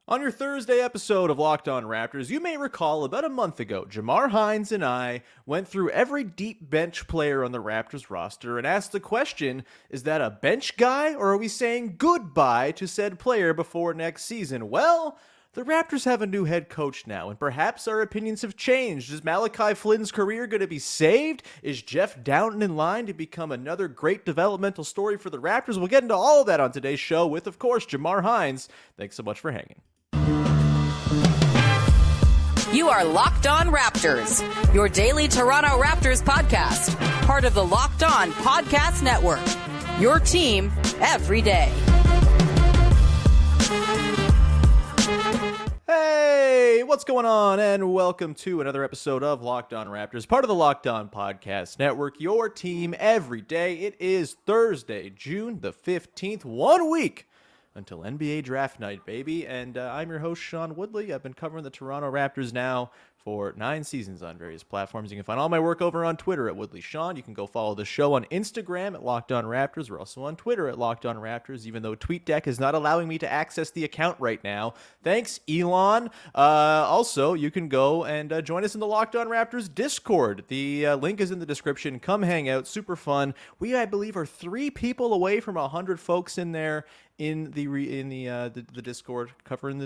On your Thursday episode of Locked On Raptors, you may recall about a month ago, Jamar Hinds and I went through every deep bench player on the Raptors roster and asked the question, is that a bench guy or are we saying goodbye to said player before next season? Well, the Raptors have a new head coach now, and perhaps our opinions have changed. Is Malachi Flynn's career going to be saved? Is Jeff Downton in line to become another great developmental story for the Raptors? We'll get into all of that on today's show with, of course, Jamar Hinds. Thanks so much for hanging. You are Locked On Raptors, your daily Toronto Raptors podcast, part of the Locked On Podcast Network, your team every day. Hey, what's going on? And welcome to another episode of Locked On Raptors, part of the Locked On Podcast Network, your team every day. It is Thursday, June the 15th, 1 week until NBA draft night, baby. And I'm your host, Sean Woodley. I've been covering the Toronto Raptors now for 9 seasons on various platforms. You can find all my work over on Twitter at WoodleySean. You can go follow the show on Instagram at Locked On Raptors. We're also on Twitter at Locked On Raptors, even though TweetDeck is not allowing me to access the account right now. Thanks, Elon. Also, you can go and join us in the Locked On Raptors Discord. The link is in the description. Come hang out. Super fun. We, I believe, are 3 people away from 100 folks in there in the Discord, talking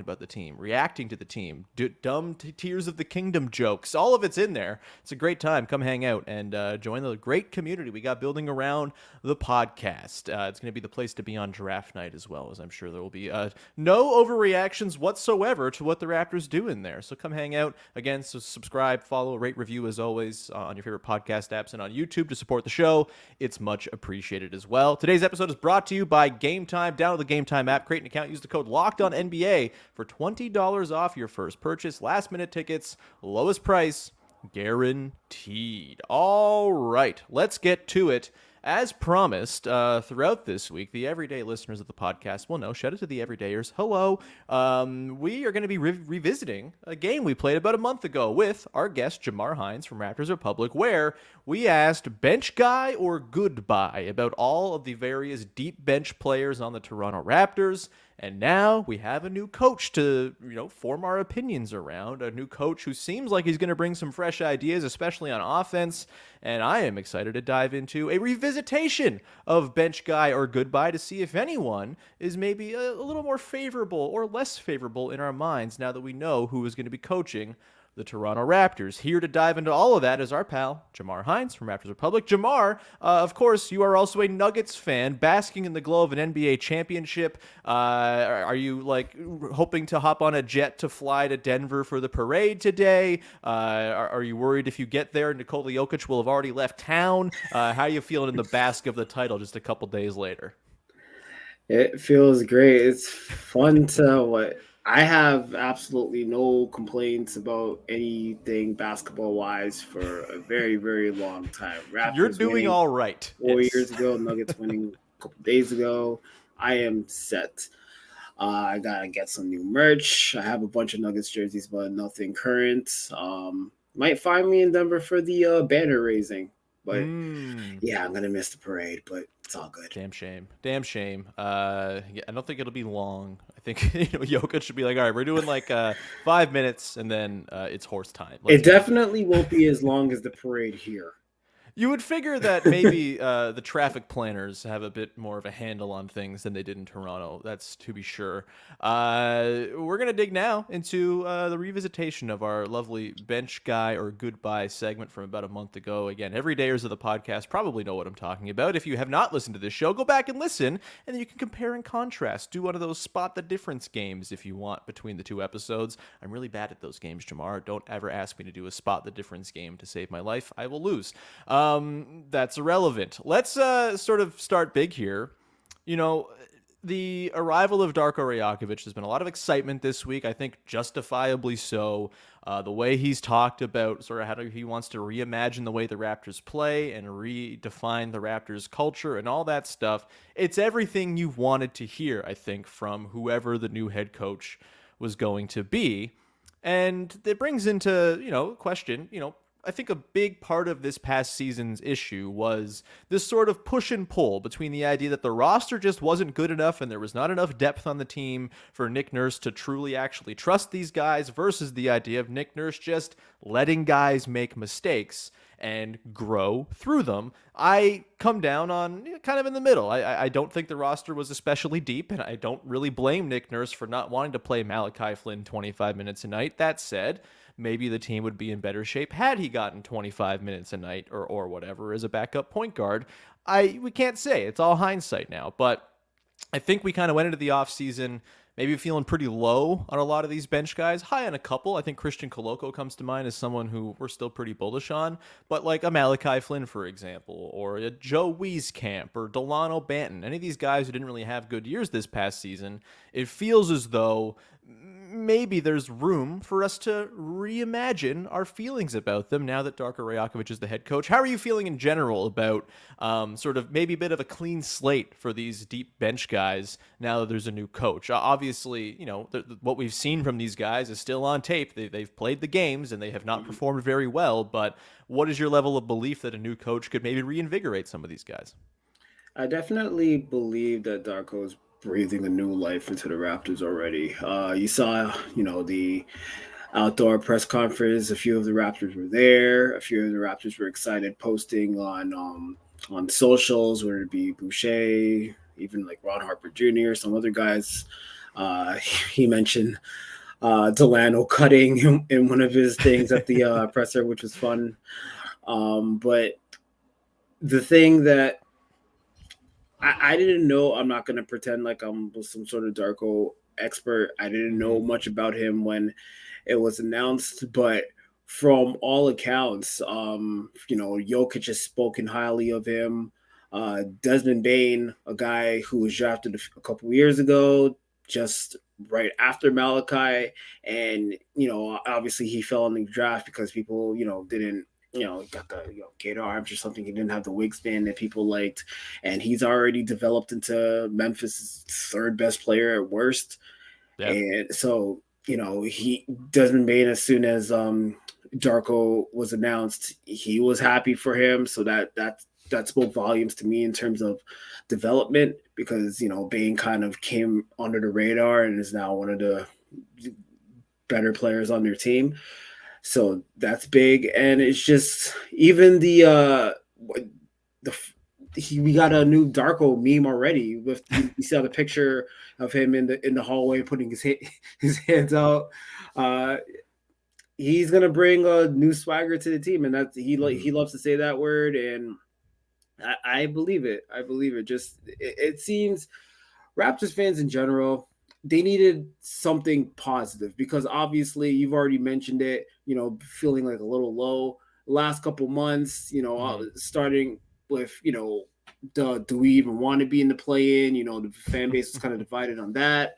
about the team, reacting to the team, dumb Tears of the Kingdom jokes. All of it's in there. It's a great time. Come hang out and join the great community we got building around the podcast. It's going to be the place to be on draft night as well, as I'm sure there will be no overreactions whatsoever to what the Raptors do in there. So come hang out. Again, so subscribe, follow, rate, review as always on your favorite podcast apps and on YouTube to support the show. It's much appreciated as well. Today's episode is brought to you by Game Time. Download the Game Time app, create an account, use the code LOCKEDONNBA for $20 off your first purchase. Last minute tickets, lowest price guaranteed. All right, let's get to it. As promised, throughout this week, the everyday listeners of the podcast will know. Shout out to the everydayers. Hello. We are going to be revisiting a game we played about a month ago with our guest, Jamar Hinds from Raptors Republic, where we asked bench guy or goodbye about all of the various deep bench players on the Toronto Raptors. And now we have a new coach to, form our opinions around. A new coach who seems like he's going to bring some fresh ideas, especially on offense. And I am excited to dive into a revisitation of bench guy or goodbye to see if anyone is maybe a little more favorable or less favorable in our minds now that we know who is going to be coaching the Toronto Raptors. Here to dive into all of that is our pal, Jamar Hinds from Raptors Republic. Jamar, of course, you are also a Nuggets fan, basking in the glow of an NBA championship. Are you, hoping to hop on a jet to fly to Denver for the parade today? Are you worried if you get there, Nikola Jokic will have already left town? How are you feeling in the bask of the title just a couple days later? It feels great. It's fun to I have absolutely no complaints about anything basketball-wise for a very, very long time. Raptors You're doing all right. 4 years ago, Nuggets winning a couple days ago. I am set. I got to get some new merch. I have a bunch of Nuggets jerseys, but nothing current. Might find me in Denver for the banner raising. But, yeah, I'm going to miss the parade, but it's all good. Damn shame. I don't think it'll be long. I think Jokic should be like, all right, we're doing 5 minutes, and then it's horse time. It definitely won't be as long as the parade here. You would figure that maybe the traffic planners have a bit more of a handle on things than they did in Toronto. That's to be sure. We're going to dig now into the revisitation of our lovely bench guy or goodbye segment from about a month ago. Again, everydayers of the podcast probably know what I'm talking about. If you have not listened to this show, go back and listen, and then you can compare and contrast. Do one of those spot the difference games if you want between the 2 episodes. I'm really bad at those games, Jamar. Don't ever ask me to do a spot the difference game to save my life. I will lose. That's irrelevant. Let's sort of start big here. The arrival of Darko Rajaković, there's been a lot of excitement this week, I think justifiably so. The way he's talked about sort of how he wants to reimagine the way the Raptors play and redefine the Raptors culture and all that stuff. It's everything you've wanted to hear, I think, from whoever the new head coach was going to be. And it brings into, question, I think a big part of this past season's issue was this sort of push and pull between the idea that the roster just wasn't good enough and there was not enough depth on the team for Nick Nurse to truly actually trust these guys versus the idea of Nick Nurse just letting guys make mistakes and grow through them. I come down on kind of in the middle. I don't think the roster was especially deep, and I don't really blame Nick Nurse for not wanting to play Malachi Flynn 25 minutes a night. That said, maybe the team would be in better shape had he gotten 25 minutes a night or whatever as a backup point guard. We can't say. It's all hindsight now, but I think we kind of went into the offseason maybe feeling pretty low on a lot of these bench guys, high on a couple. I think Christian Koloko comes to mind as someone who we're still pretty bullish on, but like a Malachi Flynn, for example, or a Joe Wieskamp or Dalano Banton, any of these guys who didn't really have good years this past season, it feels as though maybe there's room for us to reimagine our feelings about them now that Darko Rajaković is the head coach. How are you feeling in general about sort of maybe a bit of a clean slate for these deep bench guys now that there's a new coach? Obviously, what we've seen from these guys is still on tape. They've played the games and they have not performed very well, but what is your level of belief that a new coach could maybe reinvigorate some of these guys? I definitely believe that Darko is breathing a new life into the Raptors already. You saw, the outdoor press conference. A few of the Raptors were there. A few of the Raptors were excited, posting on socials, whether it be Boucher, even like Ron Harper Jr., some other guys. He mentioned Dalano cutting in one of his things at the presser, which was fun. But the thing that I didn't know, I'm not going to pretend like I'm some sort of Darko expert. I didn't know much about him when it was announced, but from all accounts, Jokic has spoken highly of him. Desmond Bane, a guy who was drafted a couple of years ago, just right after Malachi, and obviously he fell in the draft because people didn't got the gator arms or something. He didn't have the wingspan that people liked, and he's already developed into Memphis' third best player at worst. Yep. And so he Desmond Bane, as soon as Darko was announced, he was happy for him. So that spoke volumes to me in terms of development, because Bane kind of came under the radar and is now one of the better players on their team. So that's big. And it's just even we got a new Darko meme already. With you saw the picture of him in the hallway putting his hands out. He's gonna bring a new swagger to the team, and that's he loves to say that word, and I believe it. I believe it. Just it seems Raptors fans in general, they needed something positive, because obviously you've already mentioned it, feeling like a little low the last couple months, starting with, do we even want to be in the play-in? The fan base is kind of divided on that.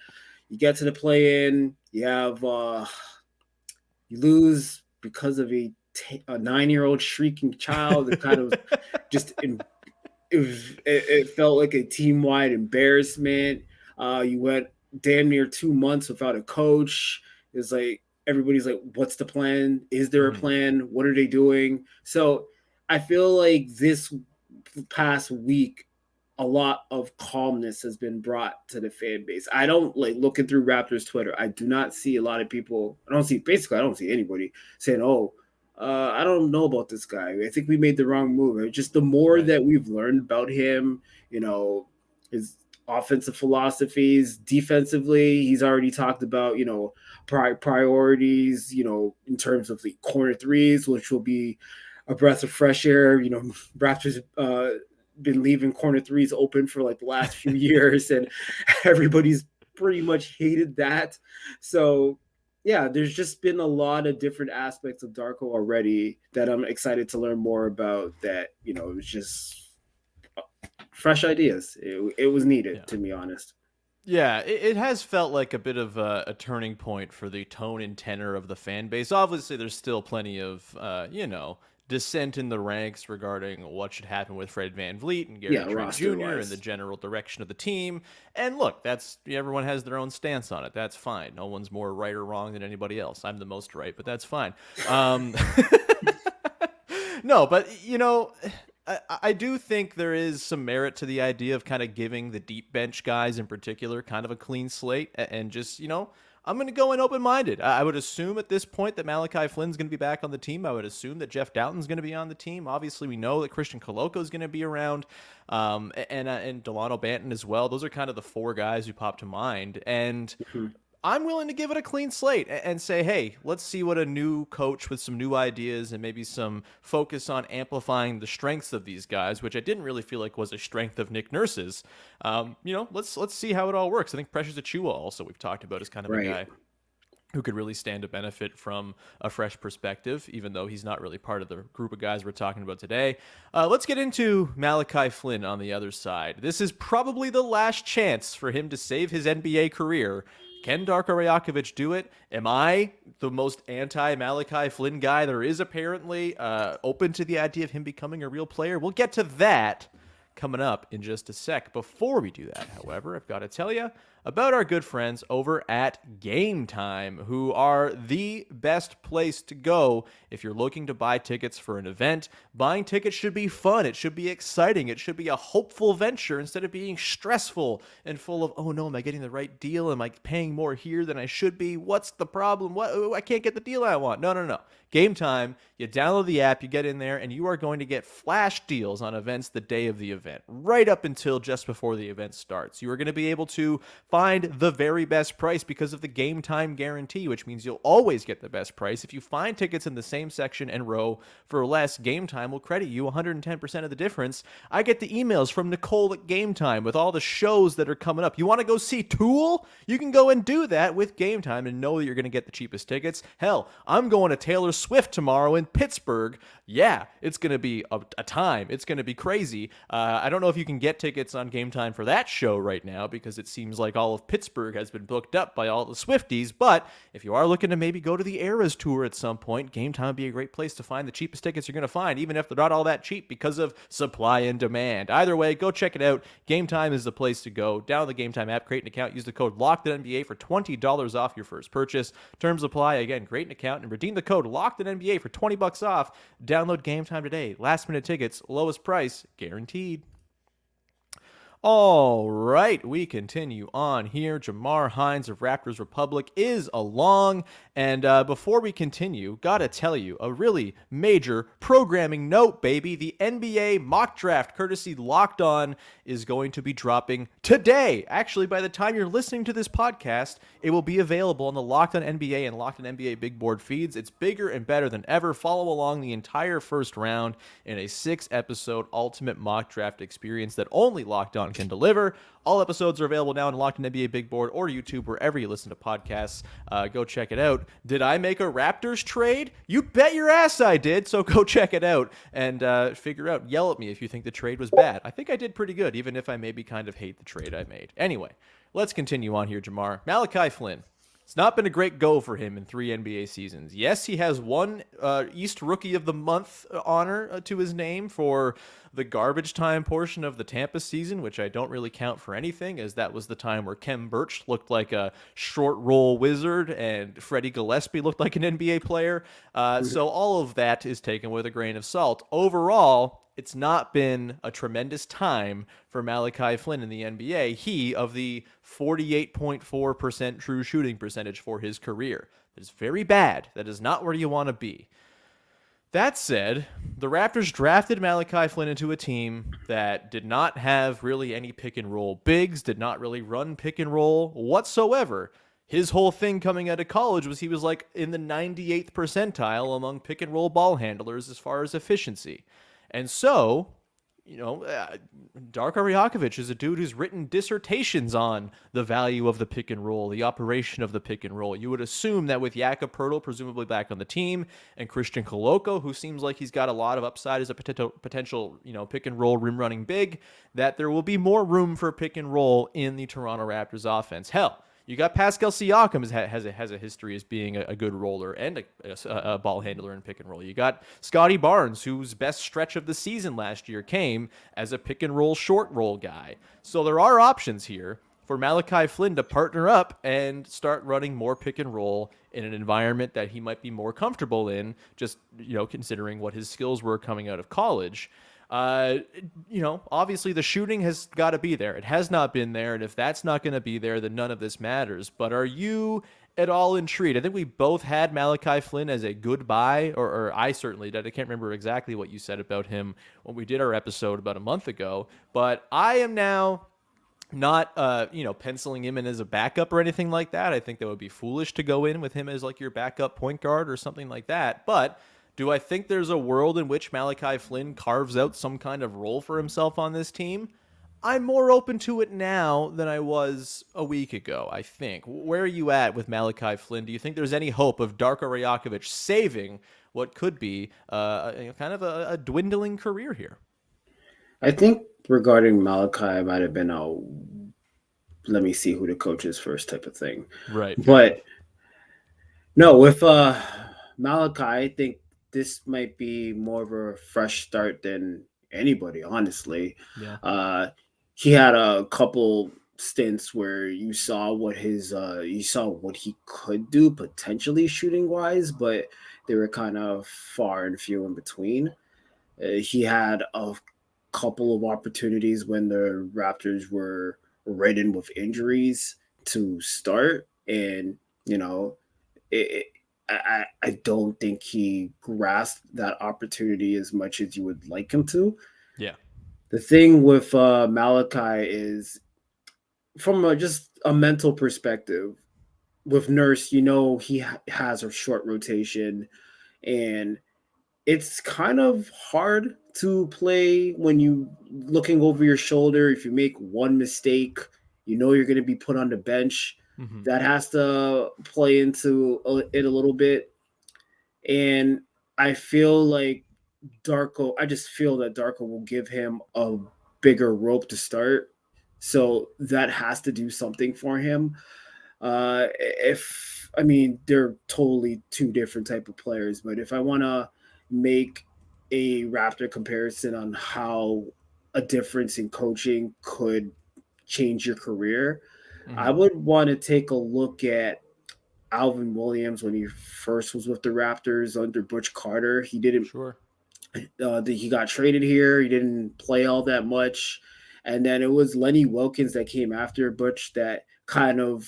You get to the play-in, you have, you lose because of a 9-year-old shrieking child. It kind of just, it felt like a team-wide embarrassment. You went damn near 2 months without a coach. It's like everybody's like, what's the plan? Is there a plan? What are they doing? So I feel like this past week, a lot of calmness has been brought to the fan base. I don't looking through Raptors Twitter, I do not see a lot of people. I don't see anybody saying, I don't know about this guy. I think we made the wrong move. Just the more that we've learned about him, his offensive philosophies, defensively, he's already talked about, priorities, in terms of the corner threes, which will be a breath of fresh air. Raptors been leaving corner threes open for the last few years, and everybody's pretty much hated that. So yeah, there's just been a lot of different aspects of Darko already that I'm excited to learn more about. That, it was just fresh ideas. It was needed, to be honest. Yeah, it has felt like a bit of a turning point for the tone and tenor of the fan base. Obviously, there's still plenty of, dissent in the ranks regarding what should happen with Fred VanVleet and Gary Trent Jr. and the general direction of the team. And look, everyone has their own stance on it. That's fine. No one's more right or wrong than anybody else. I'm the most right, but that's fine. No, but I do think there is some merit to the idea of kind of giving the deep bench guys in particular kind of a clean slate and just, I'm going to go in open-minded. I would assume at this point that Malachi Flynn's going to be back on the team. I would assume that Jeff Doughton's going to be on the team. Obviously, we know that Christian Koloko is going to be around, and Dalano Banton as well. Those are kind of the four guys who pop to mind. And I'm willing to give it a clean slate and say, hey, let's see what a new coach with some new ideas and maybe some focus on amplifying the strengths of these guys, which I didn't really feel like was a strength of Nick Nurse's. Let's see how it all works. I think Precious Achiuwa also we've talked about as kind of a guy who could really stand to benefit from a fresh perspective, even though he's not really part of the group of guys we're talking about today. Let's get into Malachi Flynn on the other side. This is probably the last chance for him to save his NBA career. Can Darko Rajaković do it? Am I the most anti-Malachi Flynn guy there is apparently, open to the idea of him becoming a real player? We'll get to that coming up in just a sec. Before we do that, however, I've got to tell you about our good friends over at Game Time, who are the best place to go if you're looking to buy tickets for an event. Buying tickets should be fun. It should be exciting. It should be a hopeful venture instead of being stressful and full of, oh no, am I getting the right deal? Am I paying more here than I should be? What's the problem? What? I can't get the deal I want. No. Game Time, you download the app, you get in there, and you are going to get flash deals on events the day of the event, right up until just before the event starts. You are going to be able to find the very best price because of the Game Time guarantee, which means you'll always get the best price. If you find tickets in the same section and row for less, Game Time will credit you 110% of the difference. I get the emails from Nicole at Game Time with all the shows that are coming up. You want to go see Tool? You can go and do that with Game Time and know that you're going to get the cheapest tickets. Hell, I'm going to Taylor Swift tomorrow in Pittsburgh. Yeah, it's going to be a time. It's going to be crazy. I don't know if you can get tickets on Game Time for that show right now because it seems like all of Pittsburgh has been booked up by all the Swifties, but if you are looking to maybe go to the Eras Tour at some point, Game Time would be a great place to find the cheapest tickets you're going to find, even if they're not all that cheap because of supply and demand. Either way, go check it out. Game Time is the place to go. Download the Game Time app, create an account, use the code LOCKEDNBA for $20 off your first purchase. Terms apply. Again, create an account and redeem the code LOCKEDNBA for $20 off. Download Game Time today. Last minute tickets, lowest price, guaranteed. All right, we continue on here. Jamar Hinds of Raptors Republic is along. And before we continue, gotta tell you, a really major programming note, baby. The NBA mock draft, courtesy Locked On, is going to be dropping today. Actually, by the time you're listening to this podcast, it will be available on the Locked On NBA and Locked On NBA Big Board feeds. It's bigger and better than ever. Follow along the entire first round in a 6-episode ultimate mock draft experience that only Locked On can deliver. All episodes are available now on Locked On NBA Big Board or YouTube, wherever you listen to podcasts. Go check it out. Did I make a Raptors trade? You bet your ass I did, so go check it out and yell at me if you think the trade was bad. I think I did pretty good, even if I maybe kind of hate the trade I made. Anyway, let's continue on here, Jamar. Malachi Flynn. It's not been a great go for him in 3 NBA seasons. Yes, he has one East Rookie of the Month honor to his name for the garbage time portion of the Tampa season, which I don't really count for anything, as that was the time where Kem Birch looked like a short roll wizard and Freddie Gillespie looked like an NBA player. So all of that is taken with a grain of salt. Overall, it's not been a tremendous time for Malachi Flynn in the NBA. He of the 48.4% true shooting percentage for his career. That is very bad. That is not where you want to be. That said, the Raptors drafted Malachi Flynn into a team that did not have really any pick and roll bigs, did not really run pick and roll whatsoever. His whole thing coming out of college was he was like in the 98th percentile among pick and roll ball handlers as far as efficiency. And so, Darko Rajaković is a dude who's written dissertations on the value of the pick and roll, the operation of the pick and roll. You would assume that with Jakob Poeltl presumably back on the team and Christian Koloko, who seems like he's got a lot of upside as a potential pick and roll rim running big, that there will be more room for pick and roll in the Toronto Raptors offense. Hell, you got Pascal Siakam has a history as being a good roller and a ball handler in pick and roll. You got Scotty Barnes, whose best stretch of the season last year came as a pick and roll short roll guy. So there are options here. for Malachi Flynn to partner up and start running more pick and roll in an environment that he might be more comfortable in, just, considering what his skills were coming out of college. Obviously the shooting has got to be there. It has not been there. And if that's not going to be there, then none of this matters. But are you at all intrigued? I think we both had Malachi Flynn as a good buy, or I certainly did. I can't remember exactly what you said about him when we did our episode about a month ago, but I am now not penciling him in as a backup or anything like that. I think that would be foolish to go in with him as like your backup point guard or something like that. But do I think there's a world in which Malachi Flynn carves out some kind of role for himself on this team? I'm more open to it now than I was a week ago, I think. Where are you at with Malachi Flynn? Do you think there's any hope of Darko Rajaković saving what could be kind of a dwindling career here? I think regarding Malachi, might have been a let me see who the coach is first type of thing. Right. But no, with Malachi, I think this might be more of a fresh start than anybody, honestly. Yeah. He had a couple stints where you saw what he could do potentially shooting wise, but they were kind of far and few in between. He had a couple of opportunities when the Raptors were ridden with injuries to start, and I don't think he grasped that opportunity as much as you would like him to. Yeah. The thing with Malachi is, from just a mental perspective, with Nurse, he has a short rotation, and it's kind of hard to play when you looking over your shoulder. If you make one mistake, you're going to be put on the bench. Mm-hmm. That has to play into it a little bit. And I feel that Darko will give him a bigger rope to start. So that has to do something for him. They're totally two different type of players, but if I want to make a Raptor comparison on how a difference in coaching could change your career, mm-hmm. I would want to take a look at Alvin Williams when he first was with the Raptors under Butch Carter. He didn't. Sure. He got traded here. He didn't play all that much, and then it was Lenny Wilkins that came after Butch that kind of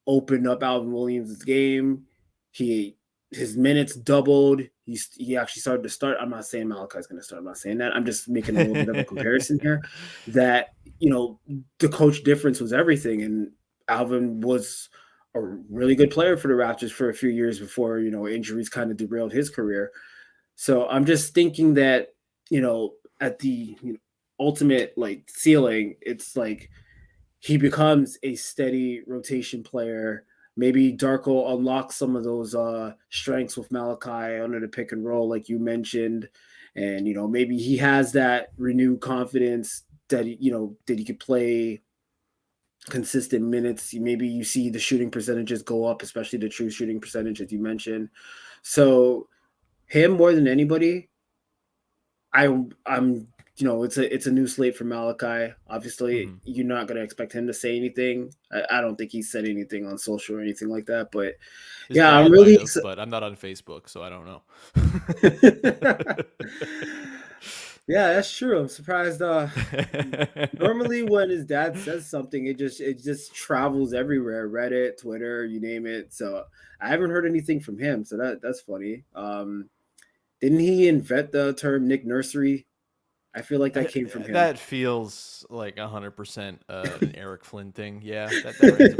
opened up Alvin Williams' game. His minutes doubled. He actually started to start. I'm not saying Malachi's going to start. I'm not saying that. I'm just making a little bit of a comparison here. That the coach difference was everything, and Alvin was a really good player for the Raptors for a few years before injuries kind of derailed his career. So I'm just thinking that at the ultimate ceiling, it's like he becomes a steady rotation player. Maybe Darko unlocks some of those strengths with Malachi under the pick and roll, like you mentioned. And, maybe he has that renewed confidence that, that he could play consistent minutes. Maybe you see the shooting percentages go up, especially the true shooting percentage, as you mentioned. So him more than anybody, I'm it's a new slate for Malachi. Obviously, mm-hmm. You're not going to expect him to say anything. I don't think he said anything on social or anything like that. But I'm really. But I'm not on Facebook, so I don't know. Yeah, that's true. I'm surprised. Normally, when his dad says something, it just travels everywhere. Reddit, Twitter, you name it. So I haven't heard anything from him. So that's funny. Didn't he invent the term Nick Nursery? I feel like that came from him. That feels like 100% an Eric Flynn thing. Yeah, that rings a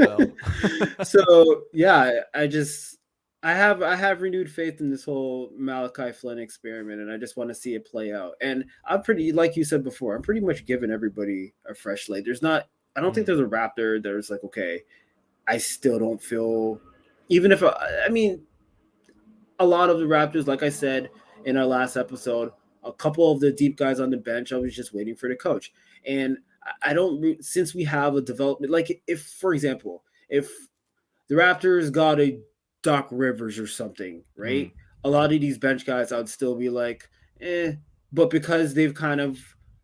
bell. So yeah, I have renewed faith in this whole Malachi Flynn experiment, and I just want to see it play out. And I'm pretty, like you said before, I'm pretty much giving everybody a fresh slate. I don't think there's a Raptor there's like, okay, I still don't feel, even if a lot of the Raptors, like I said in our last episode, a couple of the deep guys on the bench, I was just waiting for the coach. And since we have a development, like if, for example, if the Raptors got a Doc Rivers or something, right? A lot of these bench guys, I would still be like, but because they've kind of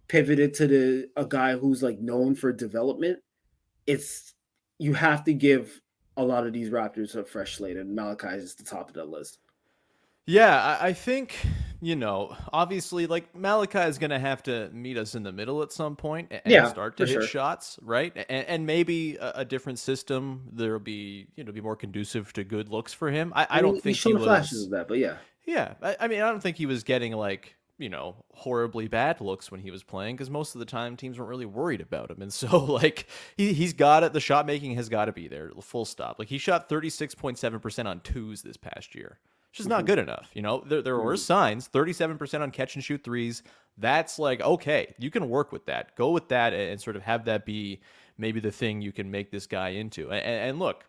pivoted to a guy who's like known for development, you have to give a lot of these Raptors a fresh slate, and Malachi is the top of that list. Yeah, I think, obviously, like Malachi is going to have to meet us in the middle at some point and Yeah, start for to hit sure. shots, right? And maybe a different system there'll be more conducive to good looks for him. I don't mean, he's think he shown flashes was. of that, but yeah. Yeah, I mean, I don't think he was getting like horribly bad looks when he was playing because most of the time teams weren't really worried about him, and so like he's got it. The shot making has got to be there, full stop. Like he shot 36.7% on twos this past year, which is not good enough. There were signs, 37% on catch and shoot threes. That's like, okay, you can work with that. Go with that and sort of have that be maybe the thing you can make this guy into. And look,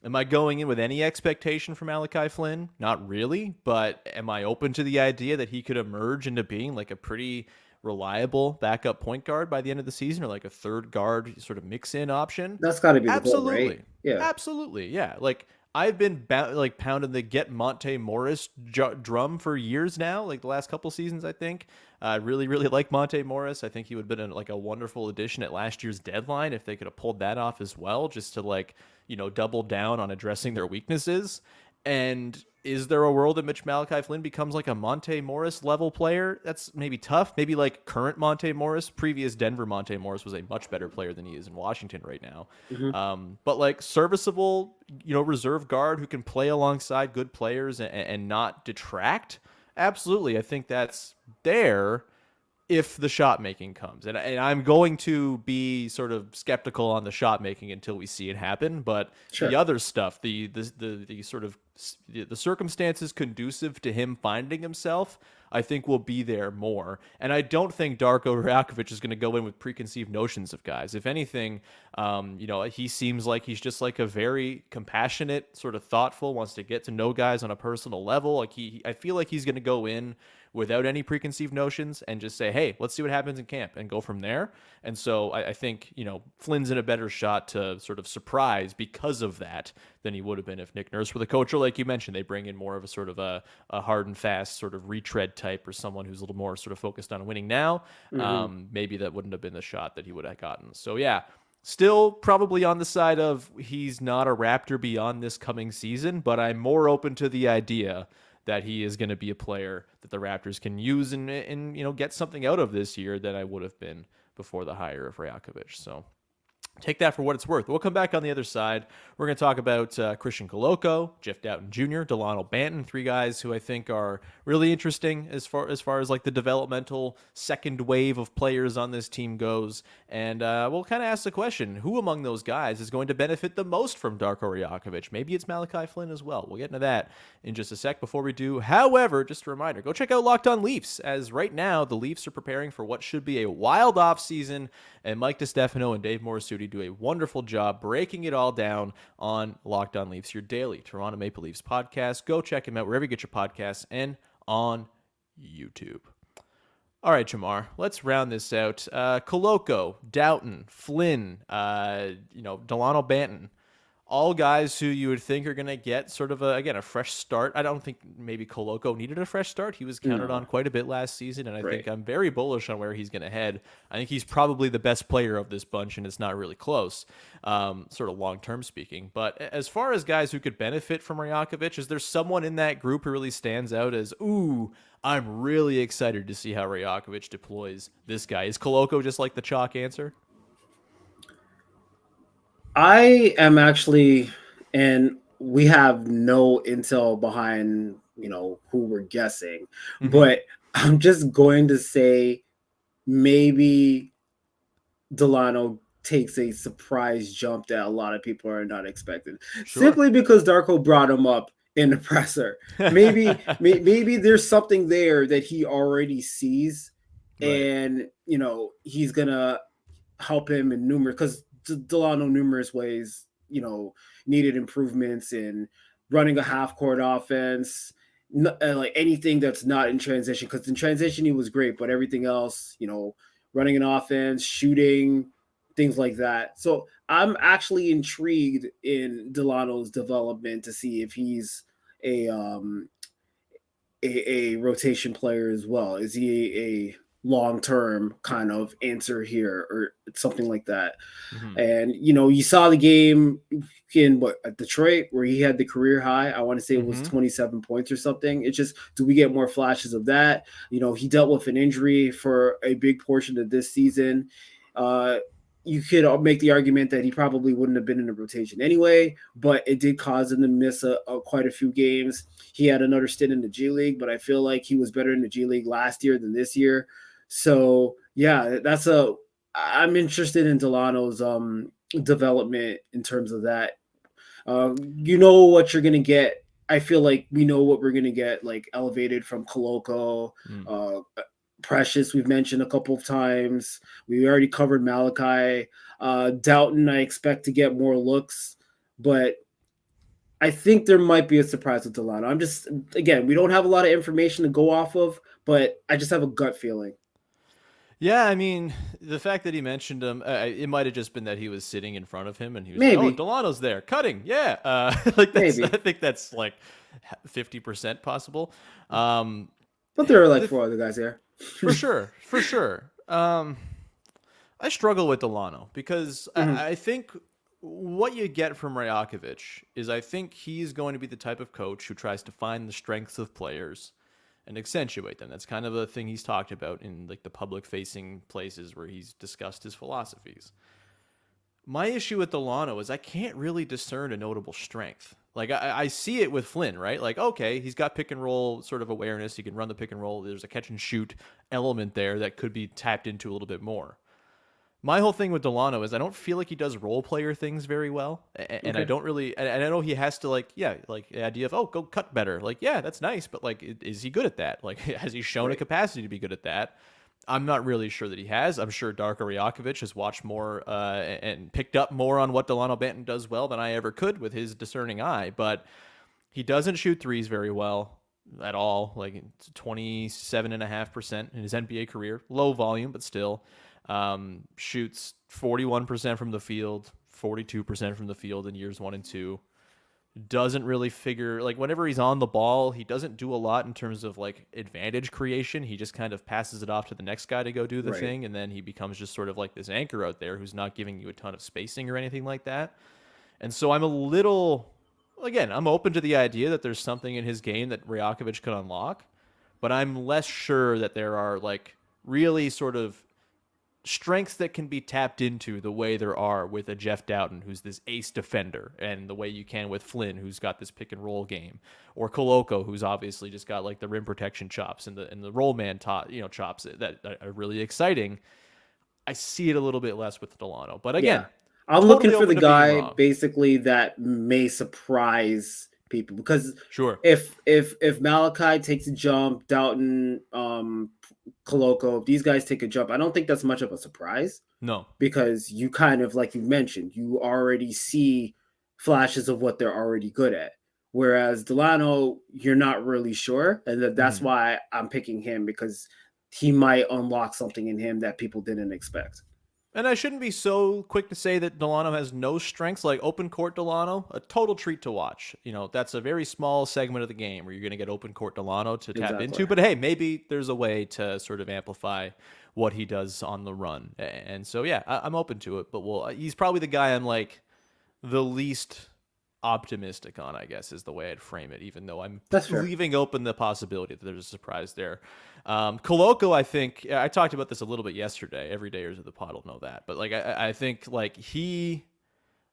am I going in with any expectation for Malachi Flynn? Not really, but am I open to the idea that he could emerge into being like a pretty reliable backup point guard by the end of the season, or like a third guard sort of mix-in option? That's got to be the goal, right? Absolutely. Yeah. Absolutely. Yeah. Like I've been pounding the get Monte Morris drum for years now, like the last couple seasons, I think. I really, really like Monte Morris. I think he would have been like a wonderful addition at last year's deadline if they could have pulled that off as well, just to like, double down on addressing their weaknesses. And is there a world in which Malachi Flynn becomes like a Monte Morris level player? That's maybe tough. Maybe like current Monte Morris. Previous Denver Monte Morris was a much better player than he is in Washington right now. But like serviceable, reserve guard who can play alongside good players and not detract. Absolutely. I think that's there if the shot making comes. And I'm going to be sort of skeptical on the shot making until we see it happen. But Sure. the other stuff, the sort of the circumstances conducive to him finding himself, I think will be there more. And I don't think Darko Rajaković is going to go in with preconceived notions of guys. If anything, he seems like he's just like a very compassionate, sort of thoughtful, wants to get to know guys on a personal level. Like I feel like he's going to go in without any preconceived notions and just say, hey, let's see what happens in camp and go from there. And so I think, Flynn's in a better shot to sort of surprise because of that than he would have been if Nick Nurse were the coach, or like you mentioned, they bring in more of a sort of a hard and fast sort of retread type, or someone who's a little more sort of focused on winning now. Maybe that wouldn't have been the shot that he would have gotten. So yeah, still probably on the side of he's not a Raptor beyond this coming season, but I'm more open to the idea that he is going to be a player that the Raptors can use and get something out of this year that I would have been before the hire of Rajaković. So take that for what it's worth. We'll come back on the other side. We're going to talk about Christian Koloko, Jeff Doughton Jr., Dalano Banton, three guys who I think are really interesting as far as like the developmental second wave of players on this team goes. And we'll kind of ask the question, who among those guys is going to benefit the most from Darko Rajaković? Maybe it's Malachi Flynn as well. We'll get into that in just a sec. Before we do, however, just a reminder, go check out Locked On Leafs, as right now the Leafs are preparing for what should be a wild offseason, and Mike DiStefano and Dave Morisuti do a wonderful job breaking it all down on Locked On Leafs, your daily Toronto Maple Leafs podcast. Go check him out wherever you get your podcasts and on YouTube. All right, Jamar, let's round this out. Koloko, Doughton, Flynn, Dalano Banton, all guys who you would think are going to get sort of a fresh start. I don't think maybe Koloko needed a fresh start. He was counted on quite a bit last season, and I think I'm very bullish on where he's going to head. I think he's probably the best player of this bunch, and it's not really close, sort of long-term speaking. But as far as guys who could benefit from Rajaković, is there someone in that group who really stands out as, ooh, I'm really excited to see how Rajaković deploys this guy? Is Koloko just like the chalk answer? I am actually, and we have no intel behind, who we're guessing, but I'm just going to say maybe Dalano takes a surprise jump that a lot of people are not expecting, simply because Darko brought him up in the presser. Maybe there's something there that he already sees, and he's gonna help him in numerous, because Dalano numerous ways, needed improvements in running a half-court offense, like anything that's not in transition, because in transition he was great, but everything else, running an offense, shooting, things like that. So I'm actually intrigued in Delano's development to see if he's a rotation player as well. Is he long-term kind of answer here or something like that. Mhm. And, you saw the game in at Detroit where he had the career high. I want to say it was Mhm. 27 points or something. It's just, do we get more flashes of that? He dealt with an injury for a big portion of this season. You could make the argument that he probably wouldn't have been in the rotation anyway, but it did cause him to miss quite a few games. He had another stint in the G League, but I feel like he was better in the G League last year than this year. So yeah, I'm interested in Delano's development in terms of that. You know what you're gonna get. I feel like we know what we're gonna get, like elevated from Koloko, Mm. Precious. We've mentioned a couple of times. We already covered Malachi. Doughton, I expect to get more looks, but I think there might be a surprise with Delano. Again, we don't have a lot of information to go off of, but I just have a gut feeling. Yeah, I mean, the fact that he mentioned him, it might have just been that he was sitting in front of him and he was like, "Oh, Maybe, Delano's there, cutting." Yeah, like that's. I maybe, think that's like 50% possible. but there are like four other guys there. For sure, for sure. I struggle with Delano because Mhm. I think what you get from Rajaković is I think he's going to be the type of coach who tries to find the strengths of players and accentuate them. That's kind of a thing he's talked about in like the public facing places where he's discussed his philosophies. My issue with Delano is I can't really discern a notable strength. Like I see it with Flynn, right? Like, okay, he's got pick and roll sort of awareness. He can run the pick and roll. There's a catch and shoot element there that could be tapped into a little bit more. My whole thing with Delano is I don't feel like he does role player things very well, and I Okay. don't really. And I know he has to like, yeah, like the idea of go cut better. Like, yeah, that's nice, but like, is he good at that? Like, has he shown a Right. capacity to be good at that? I'm not really sure that he has. I'm sure Darko Rajaković has watched more and picked up more on what Dalano Banton does well than I ever could with his discerning eye, but he doesn't shoot threes very well at all. Like 27.5% in his NBA career, low volume, but still. Shoots 41% from the field, 42% from the field in years 1 and 2. Doesn't really figure, like whenever he's on the ball, he doesn't do a lot in terms of like advantage creation. He just kind of passes it off to the next guy to go do the Right. thing, and then he becomes just sort of like this anchor out there who's not giving you a ton of spacing or anything like that. And so I'm a little, again, I'm open to the idea that there's something in his game that Rajaković could unlock, but I'm less sure that there are like really sort of strengths that can be tapped into the way there are with a Jeff Doughton, who's this ace defender, and the way you can with Flynn, who's got this pick and roll game, or Koloko, who's obviously just got like the rim protection chops and the roll man chops that are really exciting. I see it a little bit less with Delano, but again, Yeah. I'm looking totally for the open to being guy wrong. basically that may surprise people because Sure. if Malachi takes a jump, Doughton, Koloko, if these guys take a jump, I don't think that's much of a surprise No. because you kind of like you mentioned, you already see flashes of what they're already good at. Whereas Delano, you're not really sure, and that's Mhm. why I'm picking him because he might unlock something in him that people didn't expect. And I shouldn't be so quick to say that Delano has no strengths. Like open court Delano, a total treat to watch. You know, that's a very small segment of the game where you're going to get open court Delano to tap Exactly. into. But hey, maybe there's a way to sort of amplify what he does on the run. And so, yeah, I'm open to it. But he's probably the guy I'm like the least optimistic on, I guess, is the way I'd frame it, even though I'm That's fair. leaving open the possibility that there's a surprise there. Koloko, I think, I talked about this a little bit yesterday. Every dayers of the pod will know that. But like, I think like the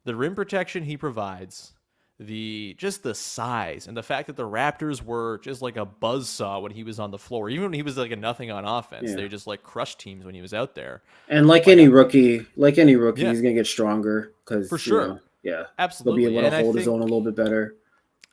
rim protection he provides, just the size and the fact that the Raptors were just like a buzzsaw when he was on the floor, even when he was like a nothing on offense, Yeah. they just like crushed teams when he was out there. And like Like, any rookie, yeah, he's gonna get stronger for because sure. yeah, he'll be Absolutely. able to And I hold his own a think little bit better.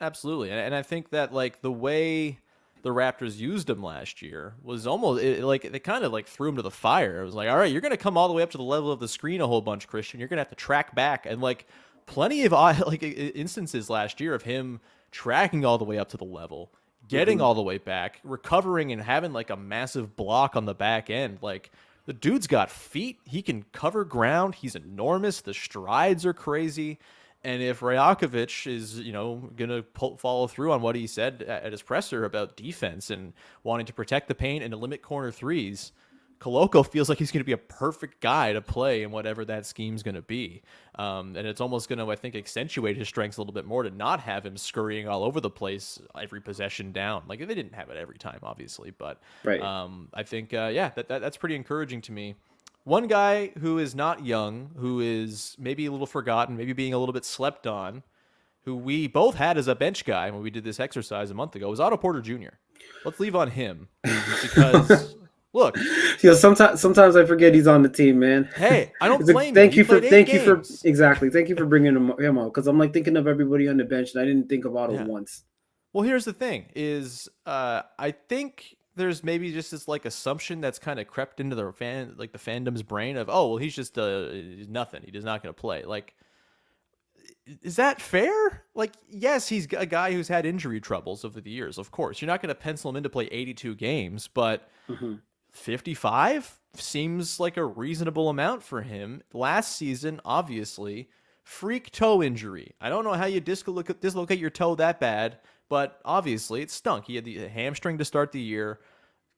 Absolutely. And I think that like the way the Raptors used him last year was almost like they kind of like threw him to the fire. It was like, all right, you're going to come all the way up to the level of the screen a whole bunch, Christian. You're going to have to track back. And like plenty of like instances last year of him tracking all the way up to the level, getting Hmm. all the way back, recovering and having like a massive block on the back end. Like the dude's got feet. He can cover ground. He's enormous. The strides are crazy. And if Rajaković is, going to follow through on what he said at his presser about defense and wanting to protect the paint and to limit corner threes, Koloko feels like he's going to be a perfect guy to play in whatever that scheme's going to be. And it's almost going to, I think, accentuate his strengths a little bit more to not have him scurrying all over the place every possession down. Like, they didn't have it every time, obviously. But Right. I think, that's pretty encouraging to me. One guy who is not young, who is maybe a little forgotten, maybe being a little bit slept on, who we both had as a bench guy when we did this exercise a month ago, was Otto Porter Jr. Let's leave on him because... Look, sometimes I forget he's on the team, man. Hey, I don't blame thank you. Thank you for bringing him up, because I'm like thinking of everybody on the bench, and I didn't think of Otto once. Well, here's the thing: is I think there's maybe just this like assumption that's kind of crept into the fandom's brain of, oh, well, he's just he's nothing. He's not going to play. Like, is that fair? Like, yes, he's a guy who's had injury troubles over the years. Of course, you're not going to pencil him in to play 82 games, but. 55 seems like a reasonable amount for him. Last season, obviously, freak toe injury. I don't know how you dislocate your toe that bad, but obviously it stunk. He had the hamstring to start the year.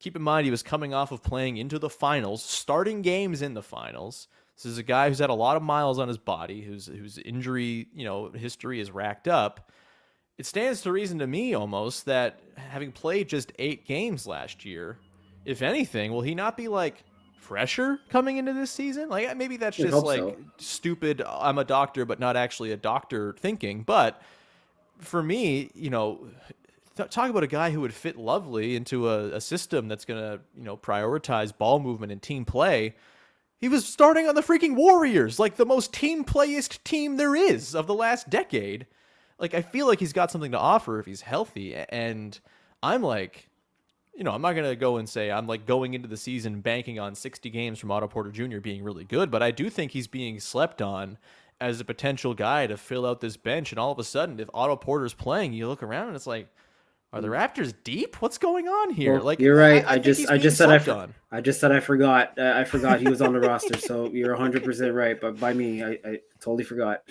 Keep in mind, he was coming off of playing into the finals, starting games in the finals. This is a guy who's had a lot of miles on his body, whose injury, history is racked up. It stands to reason to me almost that having played just 8 games last year, if anything, will he not be like fresher coming into this season? Like, maybe that's just like stupid, I'm a doctor, but not actually a doctor thinking. But for me, talk about a guy who would fit lovely into a system that's going to, prioritize ball movement and team play. He was starting on the freaking Warriors, like the most team playist team there is of the last decade. Like, I feel like he's got something to offer if he's healthy. And I'm like, I'm not going to go and say I'm like going into the season banking on 60 games from Otto Porter Jr. being really good, but I do think he's being slept on as a potential guy to fill out this bench. And all of a sudden, if Otto Porter's playing, you look around and it's like, are the Raptors deep? What's going on here? Well, like, you're right. I just said I forgot. I forgot he was on the roster. So you're 100% right. But by me, I totally forgot.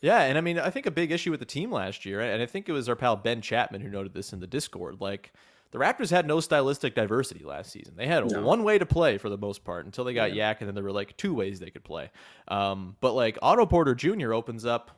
Yeah, and I mean, I think a big issue with the team last year, and I think it was our pal Ben Chapman who noted this in the Discord, like, the Raptors had no stylistic diversity last season. They had one way to play for the most part until they got Yak, and then there were like 2 ways they could play. But like Otto Porter Jr. opens up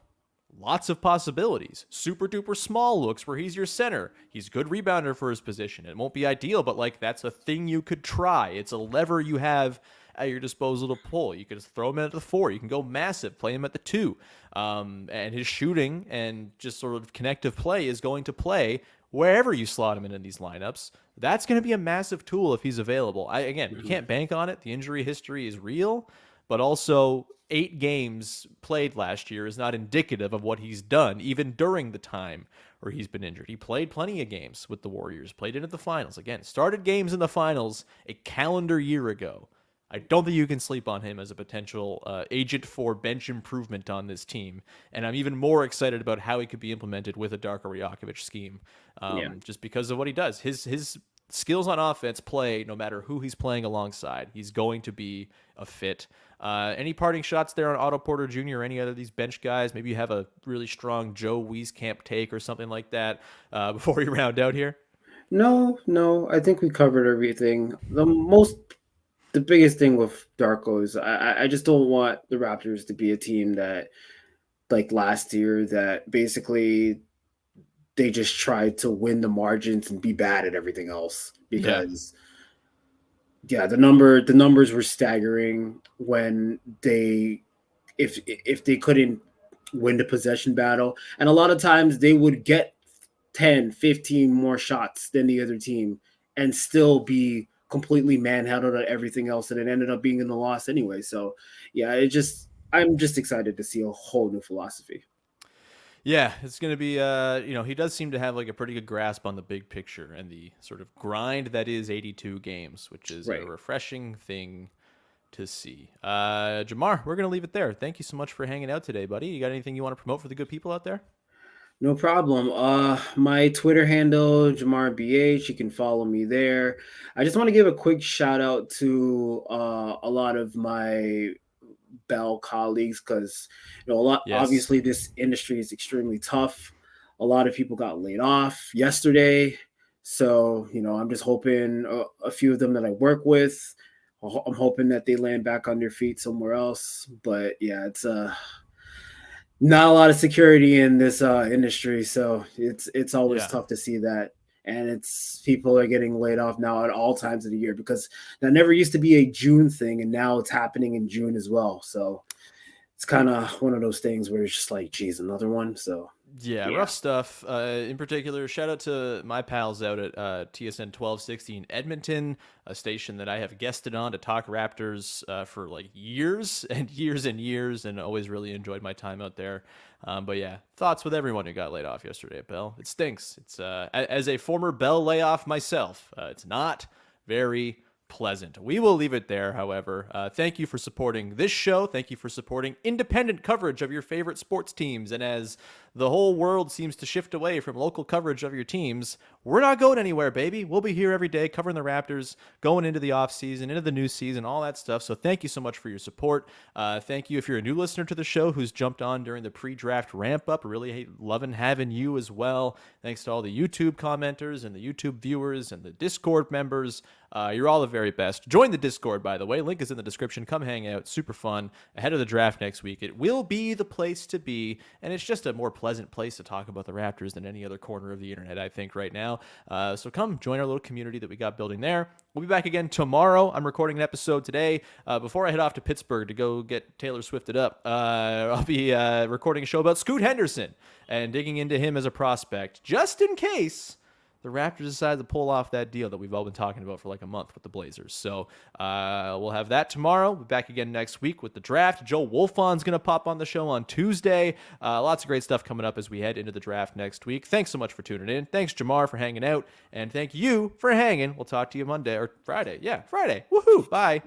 lots of possibilities. Super duper small looks where he's your center. He's a good rebounder for his position. It won't be ideal, but like that's a thing you could try. It's a lever you have at your disposal to pull. You could just throw him in at the 4. You can go massive, play him at the 2. And his shooting and just sort of connective play is going to play wherever you slot him in these lineups. That's going to be a massive tool if he's available. You can't bank on it. The injury history is real, but also 8 games played last year is not indicative of what he's done, even during the time where he's been injured. He played plenty of games with the Warriors, played into the finals. Again, started games in the finals a calendar year ago. I don't think you can sleep on him as a potential agent for bench improvement on this team. And I'm even more excited about how he could be implemented with a Darko Rajaković scheme, just because of what he does. His skills on offense play no matter who he's playing alongside. He's going to be a fit. Any parting shots there on Otto Porter Jr. or any other of these bench guys? Maybe you have a really strong Joe Wieskamp take or something like that before we round out here? No. I think we covered everything. The biggest thing with Darko is I just don't want the Raptors to be a team that, like last year, that basically they just tried to win the margins and be bad at everything else. Because the numbers were staggering when if they couldn't win the possession battle. And a lot of times they would get 10, 15 more shots than the other team and still be completely manhandled at everything else, and it ended up being in the loss anyway. So I'm just excited to see a whole new philosophy. Yeah, it's going to be, he does seem to have like a pretty good grasp on the big picture and the sort of grind that is 82 games, which is a refreshing thing to see. Jamar, we're going to leave it there. Thank you so much for hanging out today, buddy. You got anything you want to promote for the good people out there? No problem. My Twitter handle, JamarBH, you can follow me there. I just want to give a quick shout out to a lot of my Bell colleagues, because obviously this industry is extremely tough. A lot of people got laid off yesterday. So, I'm just hoping a few of them that I work with, I'm hoping that they land back on their feet somewhere else. But yeah, it's not a lot of security in this industry, so it's always tough to see that. And it's people are getting laid off now at all times of the year because that never used to be a June thing, and now it's happening in June as well. So it's kind of one of those things where it's just like, geez, another one. So yeah, rough stuff. In particular, shout out to my pals out at TSN 1260 in Edmonton, a station that I have guested on to talk Raptors for like years and years and years, and always really enjoyed my time out there. But yeah, thoughts with everyone who got laid off yesterday at Bell. It stinks. It's as a former Bell layoff myself, it's not very pleasant. We will leave it there, however. Thank you for supporting this show. Thank you for supporting independent coverage of your favorite sports teams. And as the whole world seems to shift away from local coverage of your teams, we're not going anywhere, baby. We'll be here every day covering the Raptors, going into the offseason, into the new season, all that stuff. So thank you so much for your support. Thank you if you're a new listener to the show who's jumped on during the pre-draft ramp-up. Really loving having you as well. Thanks to all the YouTube commenters and the YouTube viewers and the Discord members. You're all the very best. Join the Discord, by the way. Link is in the description. Come hang out. Super fun. Ahead of the draft next week. It will be the place to be, and it's just a more pleasant place to talk about the Raptors than any other corner of the internet, I think, right now. So come join our little community that we got building there. We'll be back again tomorrow. I'm recording an episode today. Before I head off to Pittsburgh to go get Taylor Swifted up, I'll be recording a show about Scoot Henderson and digging into him as a prospect, just in case the Raptors decided to pull off that deal that we've all been talking about for like a month with the Blazers. So we'll have that tomorrow. We'll be back again next week with the draft. Joe Wolfon's going to pop on the show on Tuesday. Lots of great stuff coming up as we head into the draft next week. Thanks so much for tuning in. Thanks, Jamar, for hanging out. And thank you for hanging. We'll talk to you Monday or Friday. Yeah, Friday. Woohoo. Bye.